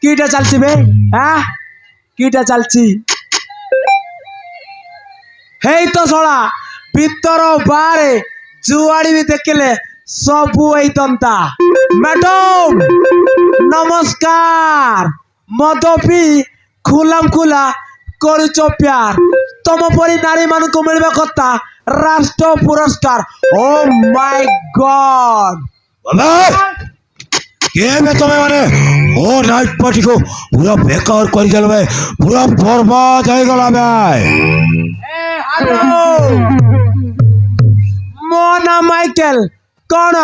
কিটা চালছি বে হ্যাঁ কিটা চালছি হেই তো ছড়া ভিতর বারে জুয়াড়ি বি দেখলে সবু এই তন্তা ম্যাডাম নমস্কার মদপি খুলাম খুলা করুছ প্যার তম পরি নারী মানুষ মিলবে কথা রাষ্ট্র পুরস্কার ও মাই গড तुम्हें माने ओ नाइट पार्टी को पूरा बेकार कर दिया भाई पूरा बर्बाद हो गला भाई मो ना माइकल कौन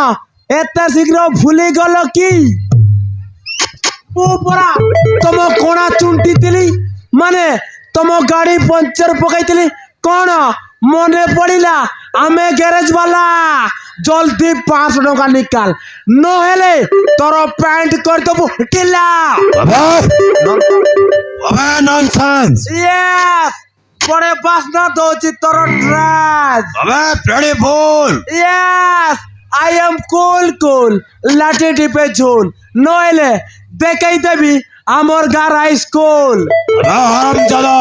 एत शीघ्र भूली गल कि परा तुम कोणा चुंटी तिली माने तुम गाड़ी पंचर पकाई कौन मने पड़ा आमे गैरेज वाला जल्दी 500 टका निकाल नहेले तोर पैंट कर देबो ढिला अबे नॉनसेंस यस पड़े बासना दोची तोर ड्रेस अबे प्लेडी फूल यस आई एम कूल लाठी टिपे झूल नहेले देखाई देबी आमर गार हाई स्कूल हरामजादा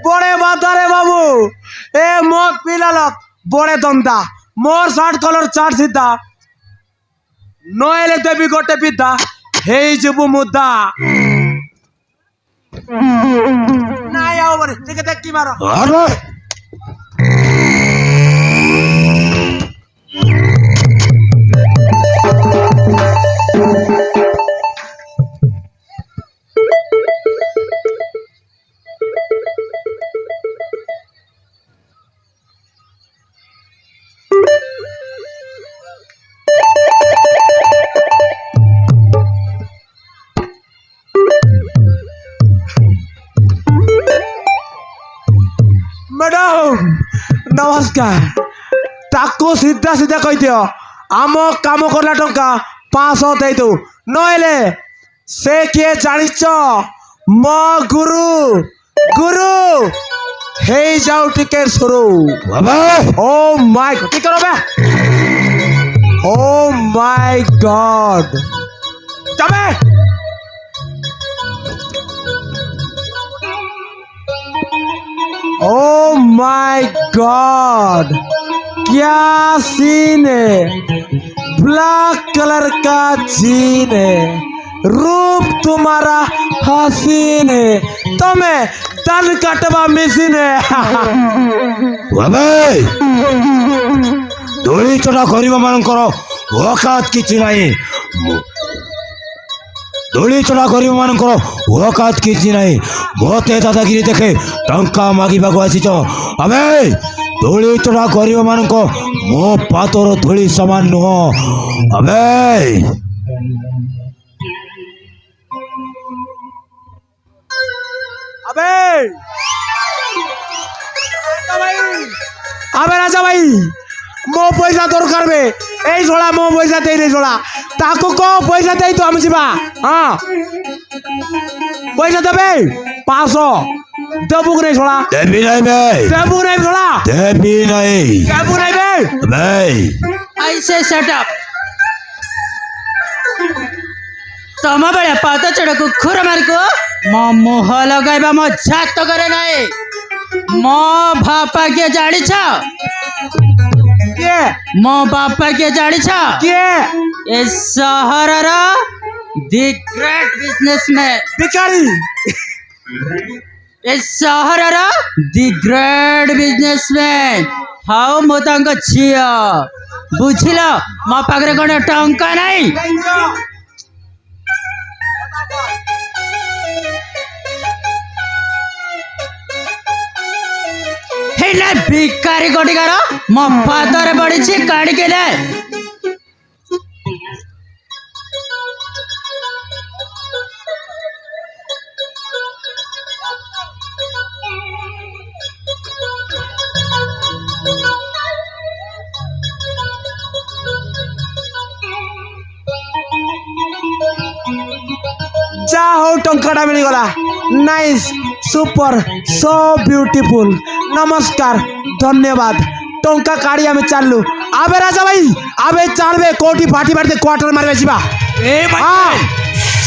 बड़े बातारे बाबू ए मत पिलालक बड़े दंता मोर शार्ट कलर चार सीधा नहेले देवी गोटे पिता हे जीवु मुद्दा ना आओ बरे देख देख की मारो अरे मैडम नमस्कार ताको सीधा सीधा कही दियो आम काम करला टंका 500 दे दो नहेले से किए जानिच मो गुरु गुरु हे जाऊ टिके शुरू बाबा ओ माय गॉड की करो बे ओ माय गॉड जाबे ओ माय गॉड क्या सीन है ब्लैक कलर का जीन है रूप तुम्हारा हसीन है तुम्हें तन कटवा मिसिन है बाबा दोली चढ़ा गरीब मानकर औकात किछि नाही दोली चढ़ा गरीब मानकर औकात किछि नाही मते दादागिरी देखे टंका मागिबा को आसी अबे दोली चढ़ा गरीब मानक मो पातर धूली समान नुह अबे अबे अबे राजा भाई मो पैसा दरकार बे ए छोड़ा मो पैसा दे रे छोड़ा ताको को पैसा दे तो हम जीवा हां पैसा देबे 500 देबू नहीं छोड़ा देबी नहीं बे देबू नहीं छोड़ा देबी नहीं देबू नहीं बे ऐसे सेटअप तम बेले पात चढ़ को खुर मार को मो मुह लगाइबा मो जात करे नाही मो बापा के जानी छ के मो बापा के जानी छ के ए शहर रा द ग्रेट बिजनेसमैन भिखारी ए शहर रा द ग्रेट बिजनेसमैन हाउ मोतांग छिया बुझिला मो पाखरे कोन टंका नाही हेला भिकारी गोटिकार मो पादरे पड़ी काढ़ी के ले जा हो टंकाटा मिलगला नाइस सुपर सो ब्यूटीफुल नमस्कार धन्यवाद टंका काढ़ी आम चलू आबे राजा भाई आबे चलबे कोटी फाटी फाटी क्वार्टर मारबे जीवा ए भाई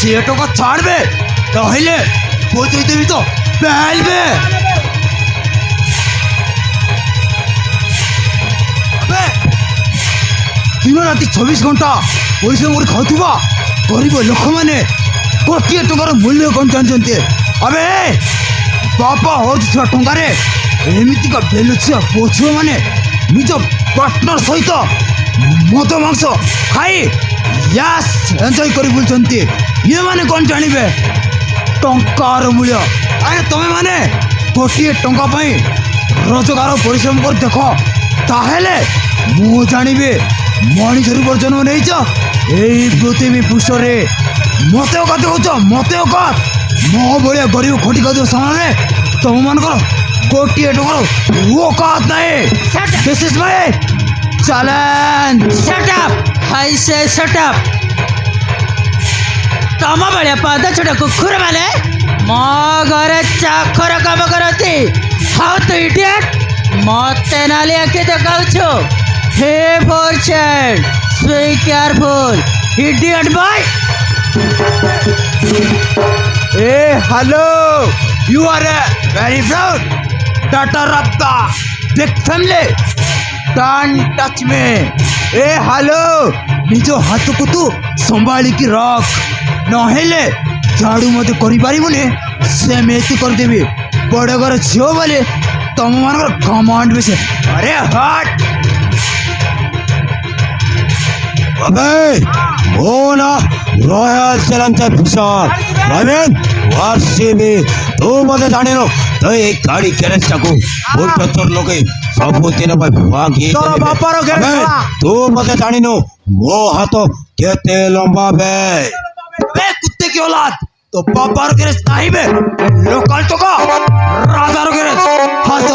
সে টাকা ছাড়বে তাহলে বোঝাই দেবি তো পেলবে দিন রাতি 24 ঘন্টা পরিশ্রম করে খাଉଥିବା ଗରିବ ଲୋକମାନେ କୋଟିଏ ଟଙ୍କାର ମୂଲ୍ୟ କ'ଣ ଜାଣିଛନ୍ତି? ଆବେ ବାପା ହଉଥିବା ଟଙ୍କାରେ ଏମିତିକା ବେଲୁଛିଆ ପଛୁଆମାନେ ନିଜ ପାର୍ଟନର ସହିତ ମଦ ମାଂସ ଖାଇ ୟାସ୍ ଏନ୍ଜୟ କରି ବୁଲୁଛନ୍ତି। ଇଏମାନେ କ'ଣ ଜାଣିବେ ଟଙ୍କାର ମୂଲ୍ୟ? ଆରେ ତମେମାନେ ଗୋଟିଏ ଟଙ୍କା ପାଇଁ ରୋଜଗାର ପରିଶ୍ରମ କରି ଦେଖ, ତାହେଲେ ମୁଁ ଜାଣିବି ମଣିଷ ରୂପର ଜନ୍ମ ନେଇଛ ଏଇ ପୃଥିବୀ ପୃଷ୍ଠରେ। ମତେ ଅକାତ କହୁଛ, ମତେ ଅକାତ? ମୋ ଭଳିଆ ଗରିବ ଖଟି ଖାଉଥିବା ସମୟରେ ତମମାନଙ୍କର ଗୋଟିଏ ଟଙ୍କାର ଅକାତ ନାହିଁ। This is my challenge. Shut up! I say shut up! ତମ ଭଳିଆ ପାଦ ଛଡ଼ା କୁକୁର ମାନେ ମୋ ଘରେ ଚାକର କାମ କରନ୍ତି। ହାଉ ତୁ ଇଡିୟଟ୍, ମତେ ନାଲି ଆଖି ଦେଖାଉଛୁ? ହେ fortune, be careful, idiot boy! Hey, hello! You are a very proud daughter of the big family. Don't touch me. Hey, hello! ନିଜ ହାତକୁ ତୁ ସମ୍ଭାଳିକି ରଖ, ନହେଲେ ଝାଡ଼ୁ ମୋତେ କରିପାରିବୁନି, ସେମିତି କରିଦେବି। ବଡ଼ ଘର ଝିଅ ବୋଲି ତମମାନଙ୍କର କମାଣ୍ଡ ବେଶୀ। ଆରେ ହଟ୍! अबे वो ना रॉयल चैलेंजर फिशर रामेन वारसीबी तू मते जाने नो तो एक गाड़ी गैरेज टाकू बोल चोर लोगे सब दिन भाई भागी तोर बापारो गैरेज अबे खड़ा। तू मते जाने नो मो हाथ केते लंबा बे बे कुत्ते की औलाद तो पापारो गैरेज नहीं बे लोकल तो का राजारो गैरेज हाथ